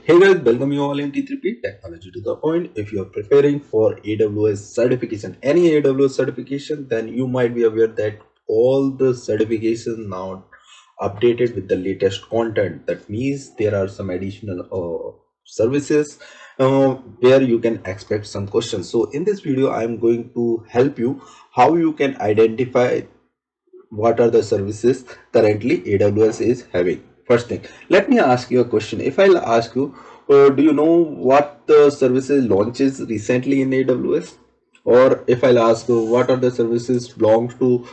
Hey guys, welcome you all in T3P Technology to the Point. If you are preparing for AWS certification, any AWS certification, then you might be aware that all the certifications now updated with the latest content. That means there are some additional services where you can expect some questions. So in this video, I am going to help you how you can identify what are the services currently AWS is having. First thing, let me ask you a question. If I'll ask you, do you know what the services launches recently in AWS? Or if I'll ask you, what are the services belongs to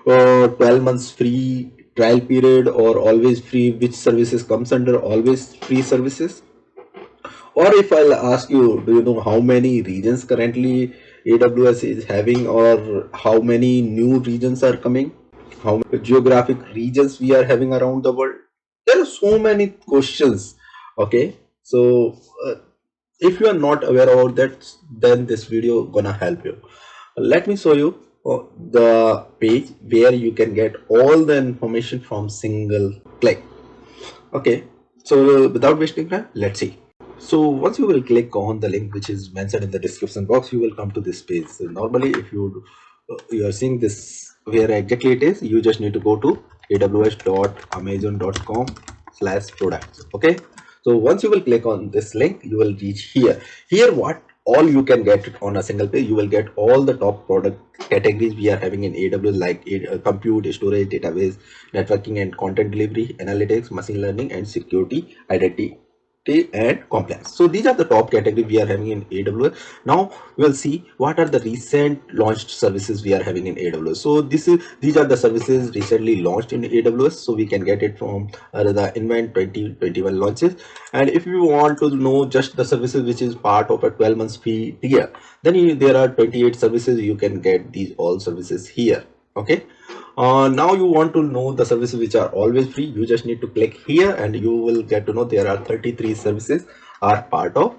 12 months free trial period or always free, which services comes under always free services? Or if I'll ask you, do you know how many regions currently AWS is having, or how many new regions are coming? How many geographic regions we are having around the world? There are so many questions. Okay, so if you are not aware about that, then this video gonna help you. Let me show you the page where you can get all the information from single click. Okay, so without wasting time, let's see. So once you will click on the link which is mentioned in the description box, you will come to this page. So normally if you are seeing this where exactly it is, you just need to go to aws.amazon.com/products. Okay, so once you will click on this link, you will reach here. What all you can get it on a single page. You will get all the top product categories we are having in AWS, like compute, storage, database, networking and content delivery, analytics, machine learning and security, identity and compliance. So these are the top category we are having in AWS. Now we'll see what are the recent launched services we are having in AWS. So these are the services recently launched in AWS. So we can get it from the Invent 2021 launches. And if you want to know just the services which is part of a 12 months free tier, then there are 28 services. You can get these all services here. Okay, now you want to know the services which are always free. You just need to click here and you will get to know there are 33 services are part of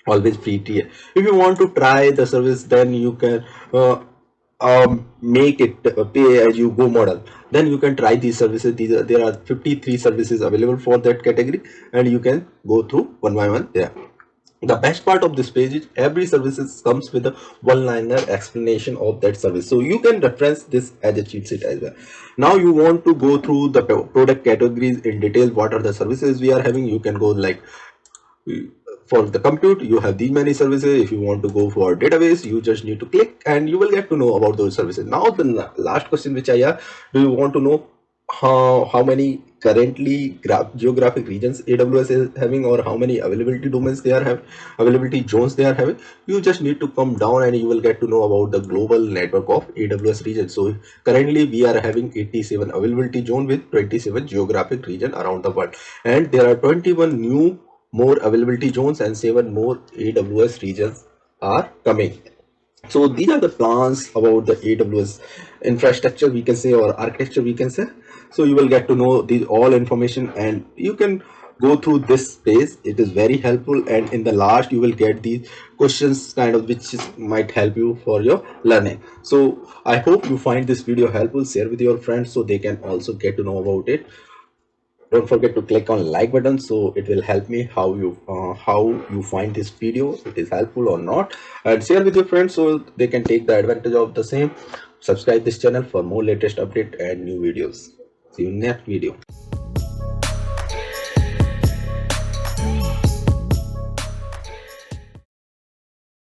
always free tier. If you want to try the service, then you can make it pay as you go model. Then you can try these services. There are 53 services available for that category and you can go through one by one there. The best part of this page is every services comes with a one-liner explanation of that service, so you can reference this as a cheat sheet as well. Now you want to go through the product categories in detail. What are the services we are having? You can go like for the compute, you have these many services. If you want to go for database, you just need to click and you will get to know about those services. Now the last question which I have, do you want to know how many currently geographic regions AWS is having, or how many availability domains they are having, availability zones they are having? You just need to come down and you will get to know about the global network of AWS regions. So currently we are having 87 availability zone with 27 geographic region around the world, and there are 21 new more availability zones and 7 more AWS regions are coming. So these are the plans about the AWS infrastructure, we can say, or architecture, we can say. So you will get to know these all information and you can go through this page. It is very helpful, and in the last you will get these questions kind of which might help you for your learning. So I hope you find this video helpful. Share with your friends so they can also get to know about it. Don't forget to click on like button, so it will help me how you find this video, it is helpful or not, and share with your friends so they can take the advantage of the same. Subscribe this channel for more latest update and new videos. See you in next video.